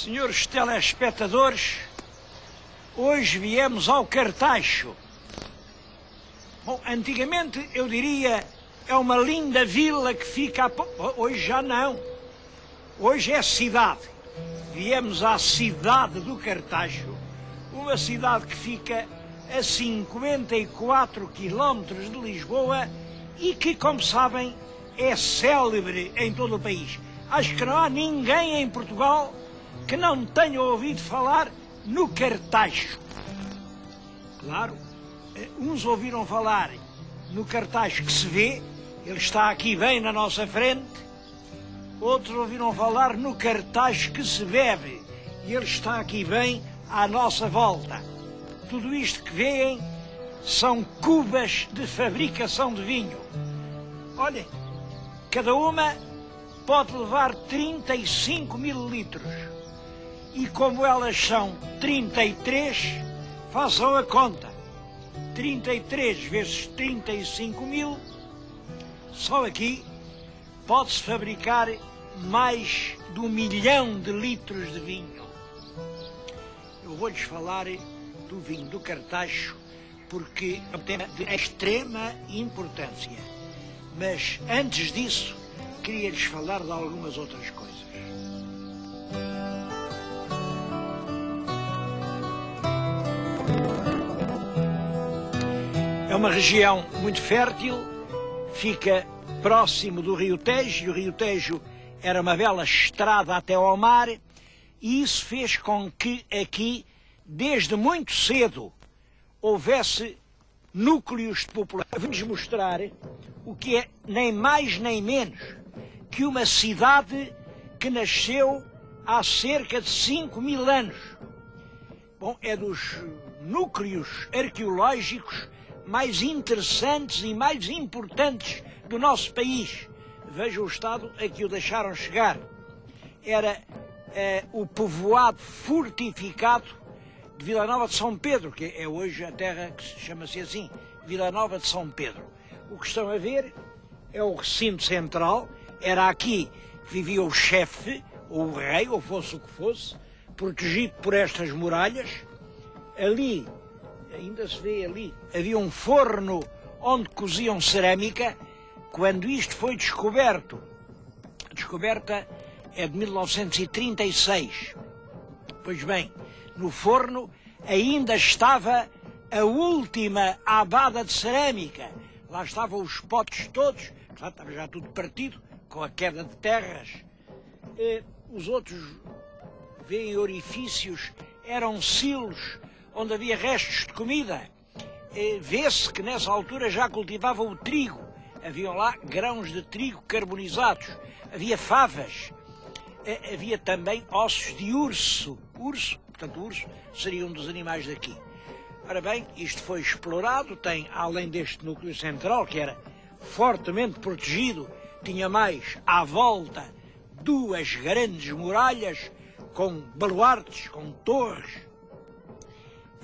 Senhores telespectadores, hoje viemos ao Cartacho. Bom, antigamente eu diria é uma linda vila que fica a... Hoje já não. Hoje é cidade. Viemos à cidade do Cartacho, uma cidade que fica a 54 quilómetros de Lisboa e que, como sabem, é célebre em todo o país. Acho que não há ninguém em Portugal que não tenha ouvido falar no Cartacho. Claro, uns ouviram falar no Cartacho que se vê, ele está aqui bem na nossa frente. Outros ouviram falar no Cartacho que se bebe, e ele está aqui bem à nossa volta. Tudo isto que veem são cubas de fabricação de vinho. Olhem, cada uma pode levar 35 mililitros. E como elas são 33, façam a conta. 33 vezes 35 mil, só aqui pode-se fabricar mais de 1 milhão de litros de vinho. Eu vou-lhes falar do vinho do Cartacho porque é um tema de extrema importância. Mas antes disso, queria-lhes falar de algumas outras coisas. É uma região muito fértil, fica próximo do Rio Tejo, e o Rio Tejo era uma bela estrada até ao mar, e isso fez com que aqui, desde muito cedo, houvesse núcleos de população. Vamos mostrar o que é nem mais nem menos que uma cidade que nasceu há cerca de 5.000 anos. Bom, é dos núcleos arqueológicos mais interessantes e mais importantes do nosso país. Veja o estado a que o deixaram chegar. Era o povoado fortificado de Vila Nova de São Pedro, que é hoje a terra que se chama-se assim, Vila Nova de São Pedro. O que estão a ver é o recinto central. Era aqui que vivia o chefe, ou o rei, ou fosse o que fosse, protegido por estas muralhas. Ali, ainda se vê ali, havia um forno onde coziam cerâmica. Quando isto foi descoberto, a descoberta é de 1936. Pois bem, no forno ainda estava a última abada de cerâmica. Lá estavam os potes todos, claro, estava já tudo partido, com a queda de terras. Os outros, veem orifícios, eram silos onde havia restos de comida. Vê-se que nessa altura já cultivavam o trigo. Haviam lá grãos de trigo carbonizados, havia favas, havia também ossos de urso. Portanto, o urso seria um dos animais daqui. Ora bem, isto foi explorado, tem, além deste núcleo central, que era fortemente protegido, tinha mais à volta 2 grandes muralhas com baluartes, com torres.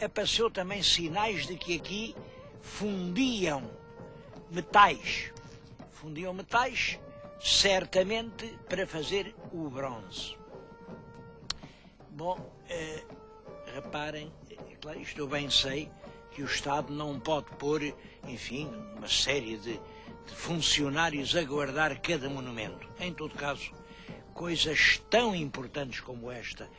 Apareceu também sinais de que aqui fundiam metais. Fundiam metais, certamente para fazer o bronze. Bom, reparem, claro, isto eu bem sei que o Estado não pode pôr, enfim, uma série de funcionários a guardar cada monumento. Em todo caso, coisas tão importantes como esta,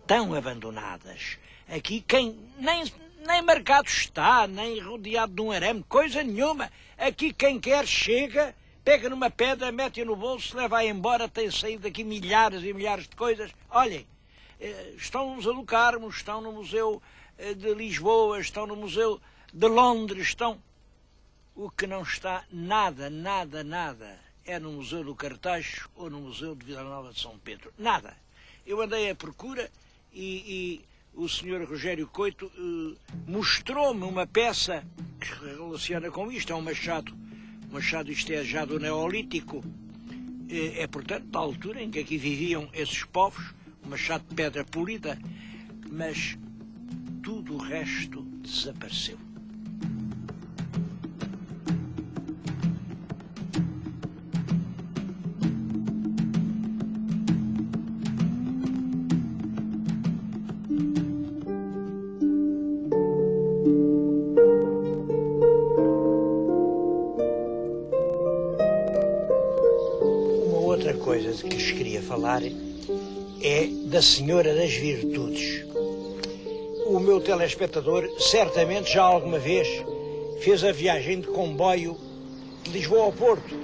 tão abandonadas, aqui quem nem marcado está, nem rodeado de um arame, coisa nenhuma. Aqui quem quer chega, pega numa pedra, mete-a no bolso, leva-a embora, tem saído daqui milhares e milhares de coisas. Olhem, estão no Museu do Carmo, estão no Museu de Lisboa, estão no Museu de Londres, estão... O que não está nada é no Museu do Cartacho ou no Museu de Vila Nova de São Pedro. Nada. Eu andei à procura e o Sr. Rogério Coito mostrou-me uma peça que se relaciona com isto. É um machado. O machado, isto é já do Neolítico. É, portanto, da altura em que aqui viviam esses povos. Um machado de pedra polida. Mas tudo o resto desapareceu. coisa de que lhes queria falar é da Senhora das Virtudes. O meu telespectador certamente já alguma vez fez a viagem de comboio de Lisboa ao Porto.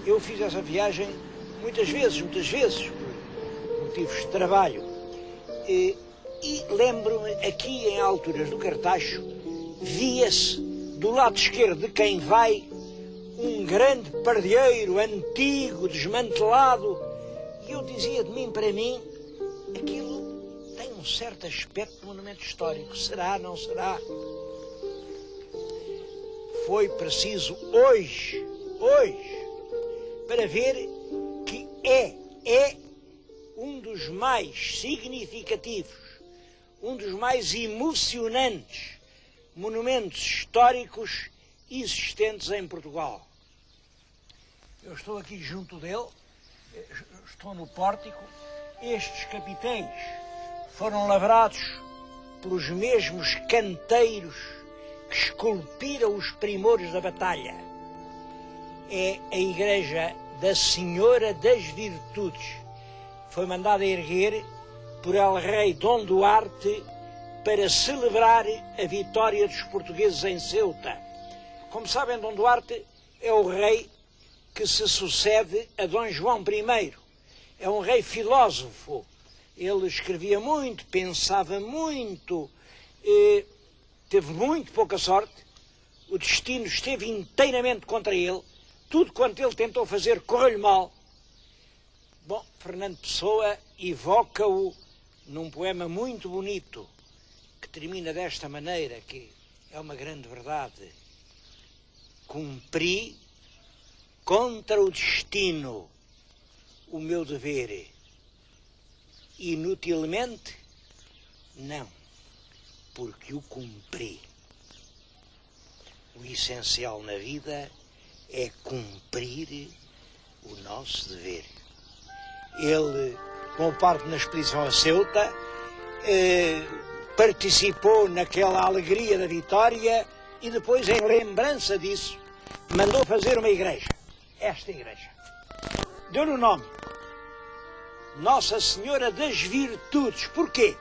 Eu fiz essa viagem muitas vezes, por motivos de trabalho. E lembro-me, aqui em alturas do Cartacho, via-se do lado esquerdo de quem vai um grande pardieiro antigo, desmantelado, e eu dizia de mim para mim, aquilo tem um certo aspecto de monumento histórico. Será, não será? Foi preciso hoje, para ver que é um dos mais significativos, um dos mais emocionantes monumentos históricos existentes em Portugal. Eu estou aqui junto dele, estou no pórtico. Estes capiteis foram lavrados pelos mesmos canteiros que esculpiram os primores da batalha. É a igreja da Senhora das Virtudes. Foi mandada erguer por El Rei Dom Duarte para celebrar a vitória dos portugueses em Ceuta. Como sabem, Dom Duarte é o rei que se sucede a Dom João I. É um rei filósofo. Ele escrevia muito, pensava muito, teve muito pouca sorte. O destino esteve inteiramente contra ele. Tudo quanto ele tentou fazer correu-lhe mal. Bom, Fernando Pessoa evoca-o num poema muito bonito, que termina desta maneira, que é uma grande verdade. Cumpri contra o destino o meu dever. Inutilmente? Não, porque o cumpri. O essencial na vida é cumprir o nosso dever. Ele, com parte na expedição a Ceuta, participou naquela alegria da vitória e depois, em lembrança disso, mandou fazer uma igreja. Esta igreja. Deu-lhe o nome Nossa Senhora das Virtudes. Porquê?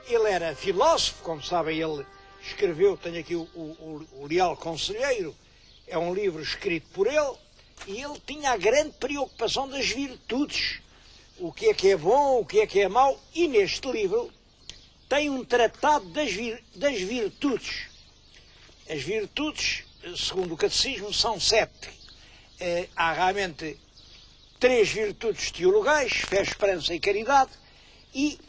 Ele era filósofo, como sabem, ele escreveu, tenho aqui o Leal Conselheiro, é um livro escrito por ele, e ele tinha a grande preocupação das virtudes. O que é bom, o que é mau, e neste livro tem um tratado das virtudes. As virtudes, segundo o Catecismo, são 7. Há realmente 3 virtudes teologais, fé, esperança e caridade, e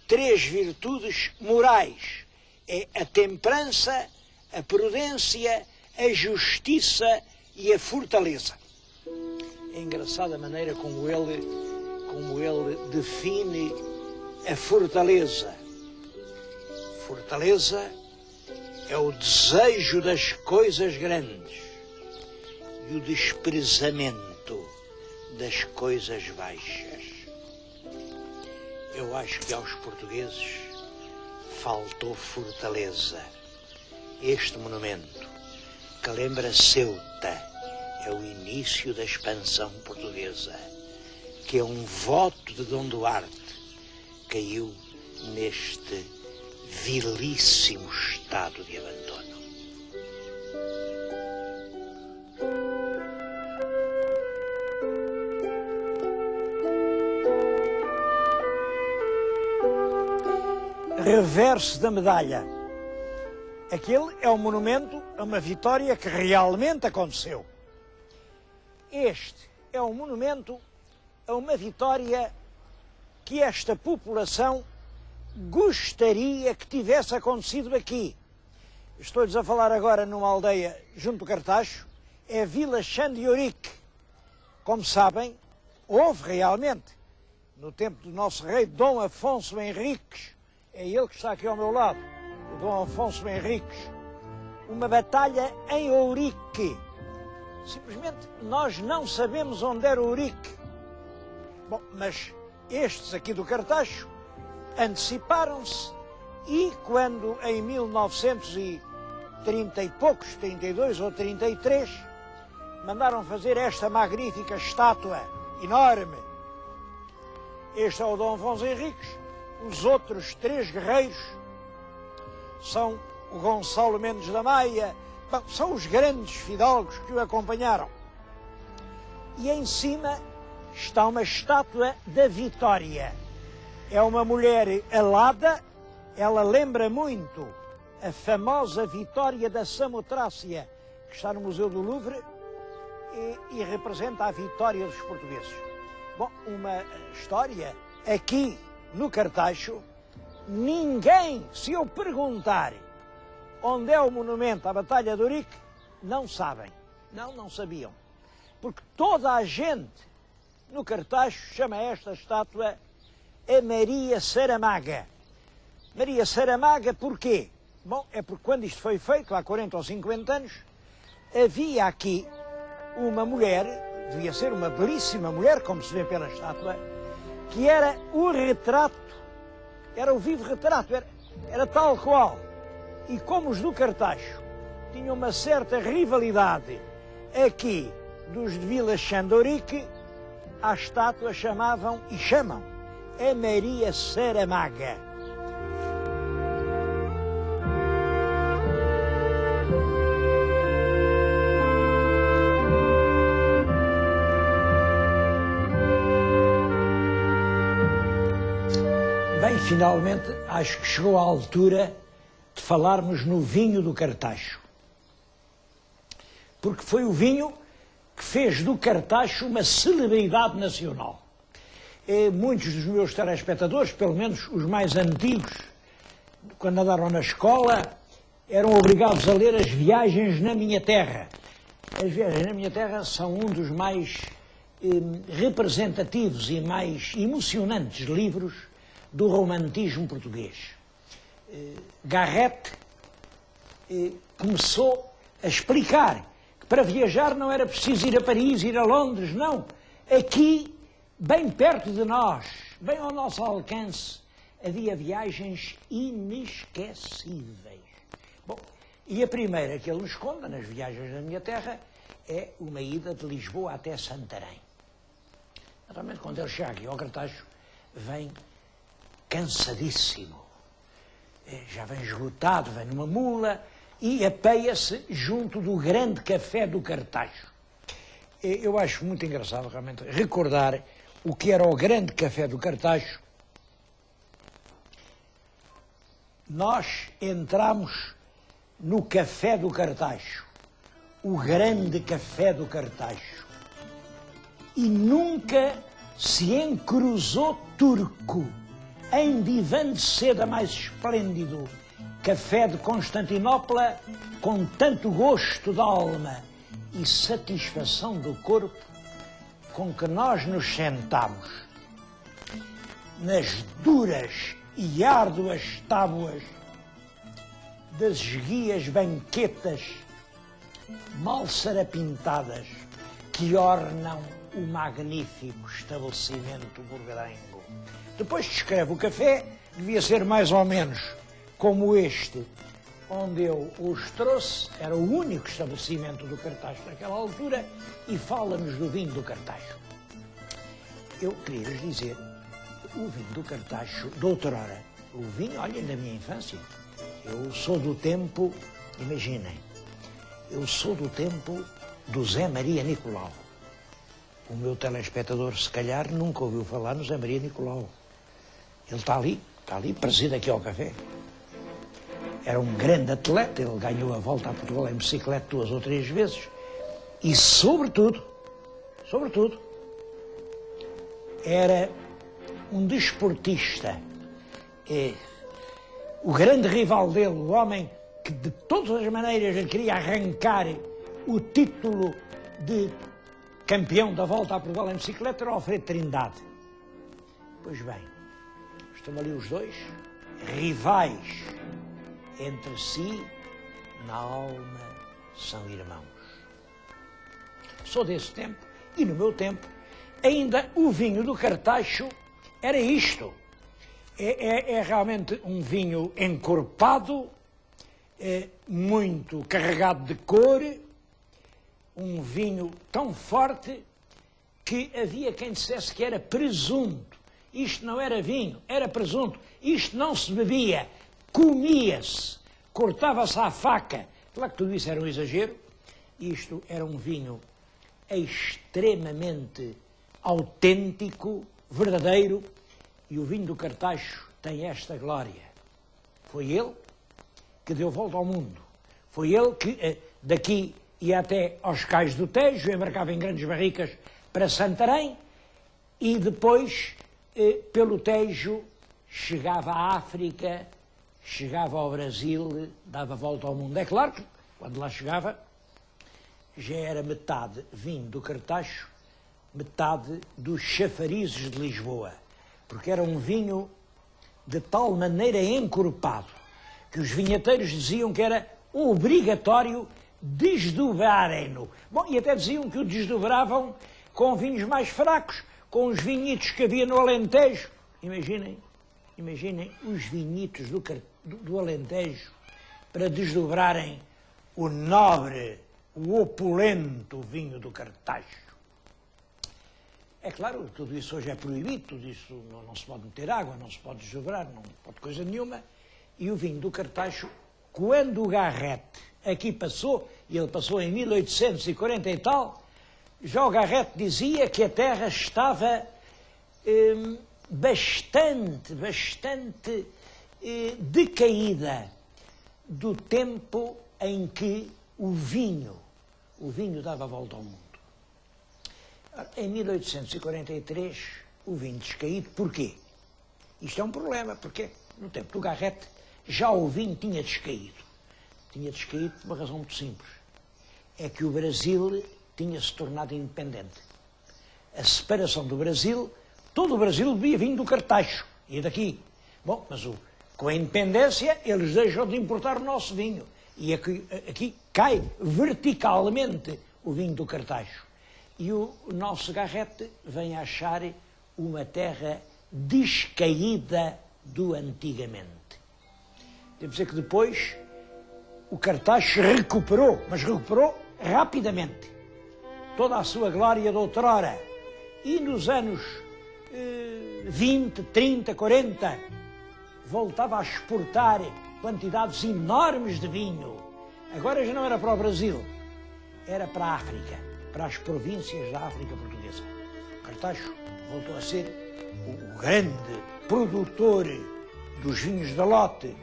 3 virtudes morais. É a temperança, a prudência, a justiça e a fortaleza. É engraçada a maneira como ele define a fortaleza. Fortaleza é o desejo das coisas grandes e o desprezamento das coisas baixas. Eu acho que aos portugueses faltou fortaleza. Este monumento, que lembra Ceuta, é o início da expansão portuguesa, que é um voto de Dom Duarte, caiu neste vilíssimo estado de abandono. Reverso da medalha. Aquele é um monumento a uma vitória que realmente aconteceu. Este é um monumento a uma vitória que esta população gostaria que tivesse acontecido aqui. Estou-lhes a falar agora numa aldeia junto do Cartacho, é Vila Chã de Ourique. Como sabem, houve realmente, no tempo do nosso rei Dom Afonso Henriques, é ele que está aqui ao meu lado, o Dom Afonso Henriques, uma batalha em Ourique. Simplesmente nós não sabemos onde era Ourique. Bom, mas estes aqui do Cartacho anteciparam-se e quando em 1930 e poucos, 32 ou 33, mandaram fazer esta magnífica estátua enorme. Este é o Dom Afonso Henriques. Os outros 3 guerreiros são o Gonçalo Mendes da Maia. Bom, são os grandes fidalgos que o acompanharam. E em cima está uma estátua da Vitória. É uma mulher alada, ela lembra muito a famosa Vitória da Samotrácia, que está no Museu do Louvre e representa a vitória dos portugueses. Bom, uma história, aqui no Cartacho, ninguém, se eu perguntar onde é o monumento à Batalha de Ourique, não sabem, não sabiam. Porque toda a gente no Cartacho chama esta estátua a Maria Saramaga. Maria Saramaga porquê? Bom, é porque quando isto foi feito, há 40 ou 50 anos, havia aqui uma mulher, devia ser uma belíssima mulher, como se vê pela estátua, que era o retrato, era o vivo retrato, era tal qual. E como os do Cartacho tinham uma certa rivalidade aqui dos de Vila Xandorique, à estátua chamavam e chamam a Maria Saramaga. Bem, finalmente, acho que chegou a altura de falarmos no vinho do Cartacho. Porque foi o vinho que fez do Cartacho uma celebridade nacional. Muitos dos meus telespectadores, pelo menos os mais antigos, quando andaram na escola, eram obrigados a ler As Viagens na Minha Terra. As Viagens na Minha Terra são um dos mais representativos e mais emocionantes livros do romantismo português. Garrett começou a explicar que para viajar não era preciso ir a Paris, ir a Londres, não. Aqui, bem perto de nós, bem ao nosso alcance, havia viagens inesquecíveis. Bom, e a primeira que ele nos conta, nas Viagens da Minha Terra, é uma ida de Lisboa até Santarém. Naturalmente, quando ele chega aqui ao Cartacho, vem cansadíssimo. Já vem esgotado, vem numa mula e apeia-se junto do grande café do Cartacho. Eu acho muito engraçado, realmente, recordar o que era o grande café do Cartacho. Nós entramos no café do Cartacho, o grande café do Cartacho, e nunca se encruzou turco em divã de seda mais esplêndido, café de Constantinopla, com tanto gosto da alma e satisfação do corpo, com que nós nos sentamos nas duras e árduas tábuas das esguias banquetas mal sarapintadas que ornam o magnífico estabelecimento burgarengo. Depois descreve o café, devia ser mais ou menos como este, onde eu os trouxe, era o único estabelecimento do Cartacho naquela altura, e fala-nos do vinho do Cartacho. Eu queria lhes dizer, o vinho do Cartacho, de outrora, o vinho, olhem, da minha infância, eu sou do tempo, imaginem, eu sou do tempo do Zé Maria Nicolau. O meu telespectador, se calhar, nunca ouviu falar no Zé Maria Nicolau. Ele está ali, preside aqui ao café. Era um grande atleta, ele ganhou a volta a Portugal em bicicleta 2 ou 3 vezes. E, sobretudo, era um desportista. O grande rival dele, o homem que de todas as maneiras ele queria arrancar o título de campeão da volta a Portugal em bicicleta, era o Alfredo Trindade. Pois bem, estão ali os dois, rivais entre si, na alma são irmãos. Sou desse tempo, e no meu tempo, ainda o vinho do Cartacho era isto. É realmente um vinho encorpado, muito carregado de cor, um vinho tão forte que havia quem dissesse que era presunto. Isto não era vinho, era presunto. Isto não se bebia, comia-se, cortava-se à faca. Claro que tudo isso era um exagero. Isto era um vinho extremamente autêntico, verdadeiro, e o vinho do Cartacho tem esta glória. Foi ele que deu volta ao mundo. Foi ele que daqui ia até aos cais do Tejo, embarcava em grandes barricas para Santarém e depois, pelo Tejo, chegava à África, chegava ao Brasil, dava volta ao mundo. É claro que, quando lá chegava, já era metade vinho do Cartacho, metade dos chafarizes de Lisboa, porque era um vinho de tal maneira encorpado que os vinheteiros diziam que era obrigatório desdobrarem-no. Bom, e até diziam que o desdobravam com vinhos mais fracos, com os vinhitos que havia no Alentejo. Imaginem os vinhitos do Alentejo para desdobrarem o nobre, o opulento vinho do Cartacho. É claro, tudo isso hoje é proibido, tudo isso não se pode meter água, não se pode desdobrar, não pode coisa nenhuma. E o vinho do Cartacho, quando o Garrett aqui passou, e ele passou em 1840 e tal, já o Garrett dizia que a terra estava bastante decaída do tempo em que o vinho dava a volta ao mundo. Em 1843, o vinho descaído. Porquê? Isto é um problema, porque no tempo do Garrett já o vinho tinha descaído. Tinha descaído por uma razão muito simples. É que o Brasil tinha se tornado independente. A separação do Brasil, todo o Brasil bebia vinho do Cartacho. E daqui. Bom, mas com a independência, eles deixam de importar o nosso vinho. E aqui cai verticalmente o vinho do Cartacho. E o nosso Garrett vem achar uma terra descaída do antigamente. Devo dizer que depois o Cartacho recuperou, mas recuperou rapidamente, toda a sua glória de outrora. E nos anos 20, 30, 40, voltava a exportar quantidades enormes de vinho. Agora já não era para o Brasil, era para a África, para as províncias da África portuguesa. O Cartacho voltou a ser o grande produtor dos vinhos da lote,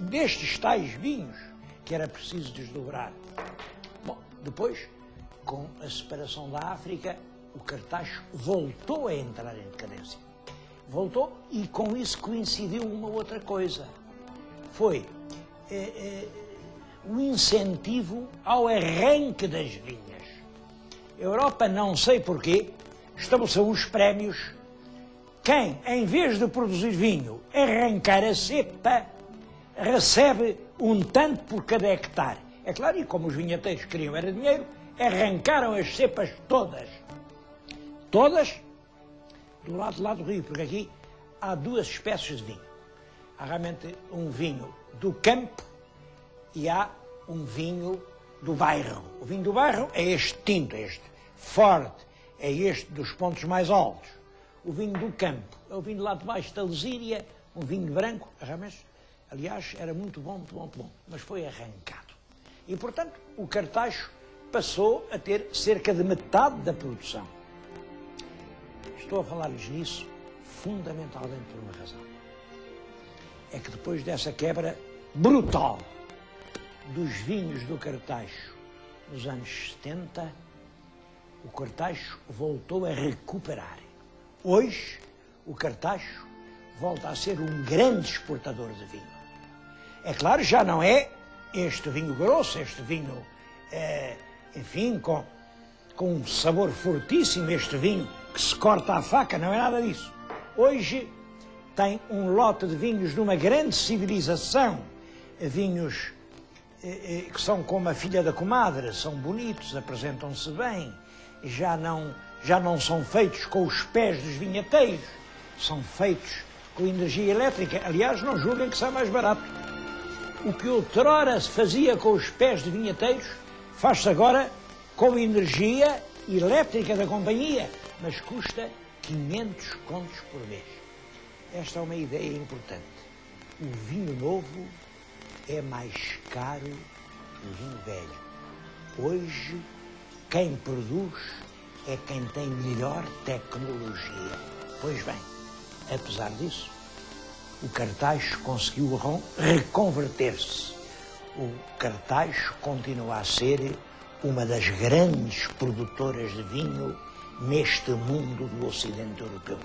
destes tais vinhos que era preciso desdobrar. Bom, depois, com a separação da África, o Cartacho voltou a entrar em decadência. Voltou, e com isso coincidiu uma outra coisa. Foi o incentivo ao arranque das vinhas. A Europa, não sei porquê, estabeleceu uns prémios. Quem, em vez de produzir vinho, arrancar a cepa, recebe um tanto por cada hectare. É claro, e como os vinheteiros queriam era dinheiro, arrancaram as cepas todas. Todas do lado de lá do rio, porque aqui há duas espécies de vinho. Há realmente um vinho do campo e há um vinho do bairro. O vinho do bairro é este tinto, este forte, é este dos pontos mais altos. O vinho do campo é o vinho lá de baixo da Lesíria, um vinho branco, aliás, era muito bom, mas foi arrancado. E, portanto, o Cartacho passou a ter cerca de metade da produção. Estou a falar-lhes nisso fundamentalmente por uma razão. É que depois dessa quebra brutal dos vinhos do Cartacho nos anos 70, o Cartacho voltou a recuperar. Hoje, o Cartacho volta a ser um grande exportador de vinho. É claro, já não é este vinho grosso, este vinho, enfim, com um sabor fortíssimo, este vinho que se corta à faca, não é nada disso. Hoje tem um lote de vinhos de uma grande civilização, vinhos que são como a filha da comadre, são bonitos, apresentam-se bem, já não são feitos com os pés dos vinheteiros, são feitos com energia elétrica. Aliás, não julguem que sai mais barato. O que outrora se fazia com os pés de vinheteiros, faz-se agora com energia elétrica da companhia, mas custa 500 contos por mês. Esta é uma ideia importante. O vinho novo é mais caro que o vinho velho. Hoje, quem produz é quem tem melhor tecnologia. Pois bem, apesar disso, o Cartaxo conseguiu reconverter-se. O Cartaxo continua a ser uma das grandes produtoras de vinho neste mundo do Ocidente Europeu.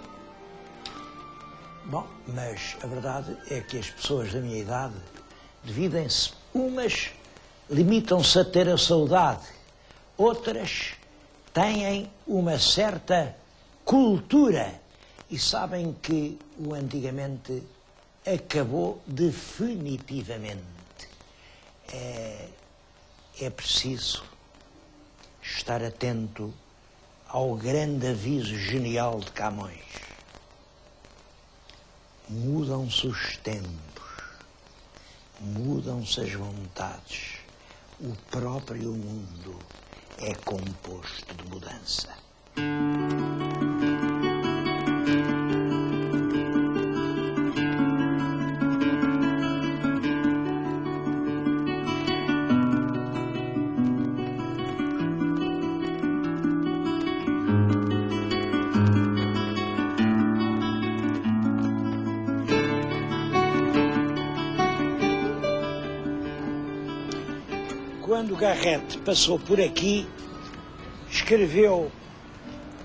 Bom, mas a verdade é que as pessoas da minha idade dividem-se. Umas limitam-se a ter a saudade, outras têm uma certa cultura e sabem que o antigamente acabou definitivamente. É preciso estar atento ao grande aviso genial de Camões. Mudam-se os tempos, mudam-se as vontades, o próprio mundo é composto de mudança. Quando Garrett passou por aqui, escreveu: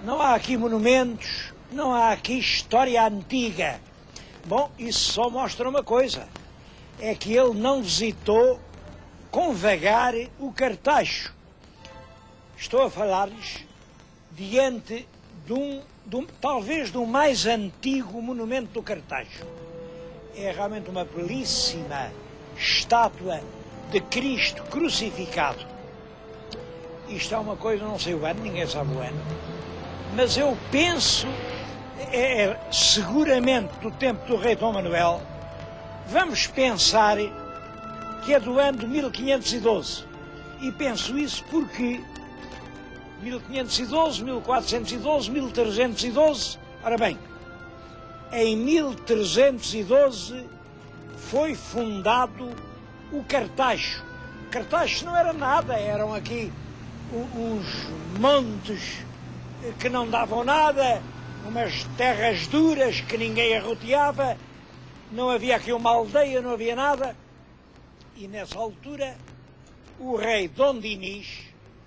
não há aqui monumentos, não há aqui história antiga. Bom, isso só mostra uma coisa, é que ele não visitou com vagar o Cartaxo. Estou a falar-lhes diante talvez do mais antigo monumento do Cartaxo. É realmente uma belíssima estátua de Cristo crucificado. Isto é uma coisa, não sei o ano, ninguém sabe o ano, mas eu penso, seguramente do tempo do rei Dom Manuel. Vamos pensar que é do ano de 1512. E penso isso porque 1512, 1412, 1312, ora bem, em 1312 foi fundado o Cartaxo. Cartaxo não era nada, eram aqui uns montes que não davam nada, umas terras duras que ninguém arroteava, não havia aqui uma aldeia, não havia nada. E nessa altura o rei Dom Dinis,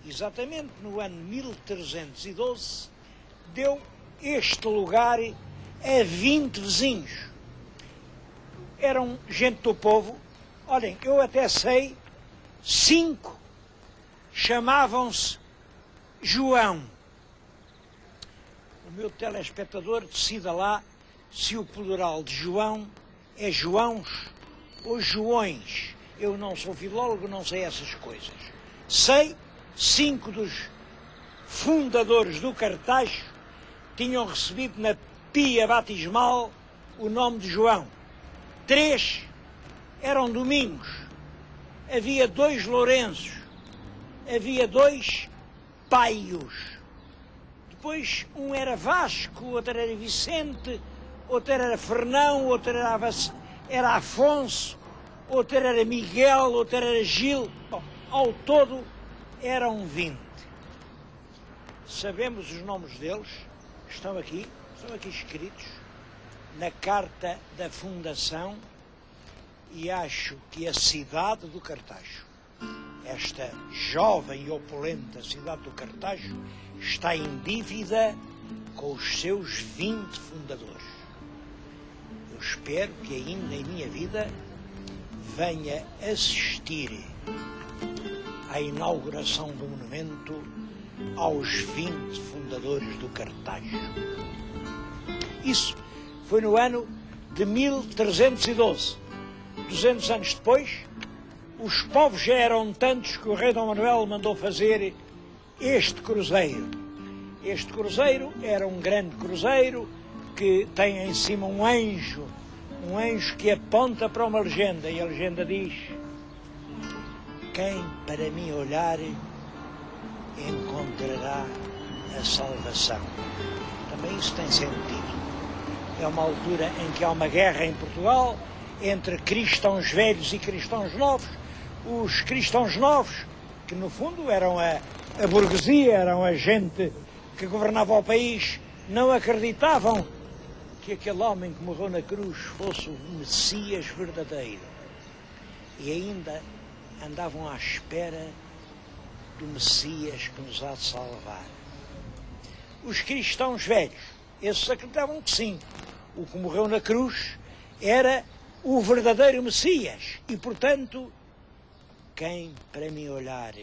exatamente no ano 1312, deu este lugar a 20 vizinhos. Eram gente do povo. Olhem, eu até sei, 5 chamavam-se João. O meu telespectador decida lá se o plural de João é Joãos ou Joões. Eu não sou filólogo, não sei essas coisas. Sei, 5 dos fundadores do Cartaxo tinham recebido na pia batismal o nome de João. 3 eram Domingos, havia 2 Lourenços, havia 2 Paios. Depois um era Vasco, outro era Vicente, outro era Fernão, outro era Afonso, outro era Miguel, outro era Gil. Bom, ao todo eram 20. Sabemos os nomes deles, estão aqui escritos na carta da fundação. E acho que a cidade do Cartaxo, esta jovem e opulenta cidade do Cartaxo, está em dívida com os seus 20 fundadores. Eu espero que ainda em minha vida venha assistir à inauguração do monumento aos 20 fundadores do Cartaxo. Isso foi no ano de 1312. 200 anos depois, os povos já eram tantos que o rei Dom Manuel mandou fazer este cruzeiro. Este cruzeiro era um grande cruzeiro que tem em cima um anjo que aponta para uma legenda, e a legenda diz: quem para mim olhar encontrará a salvação. Também isso tem sentido. É uma altura em que há uma guerra em Portugal entre cristãos velhos e cristãos novos. Os cristãos novos, que no fundo eram a burguesia, eram a gente que governava o país, não acreditavam que aquele homem que morreu na cruz fosse o Messias verdadeiro. E ainda andavam à espera do Messias que nos há de salvar. Os cristãos velhos, esses acreditavam que sim, o que morreu na cruz era o verdadeiro Messias. E, portanto, quem para mim olhar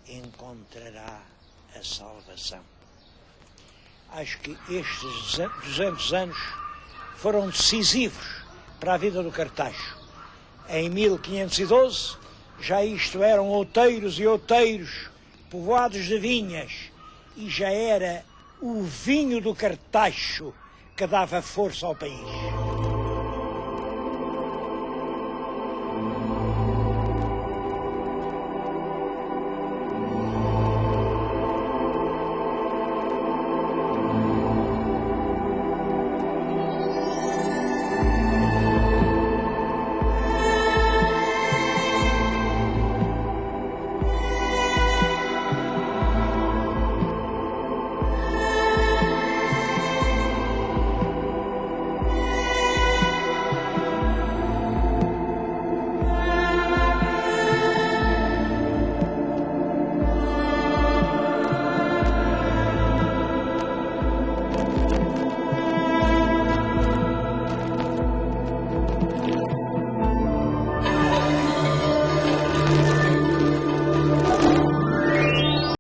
encontrará a salvação. Acho que estes 200 anos foram decisivos para a vida do Cartacho. Em 1512, já isto eram outeiros e outeiros, povoados de vinhas, e já era o vinho do Cartacho que dava força ao país.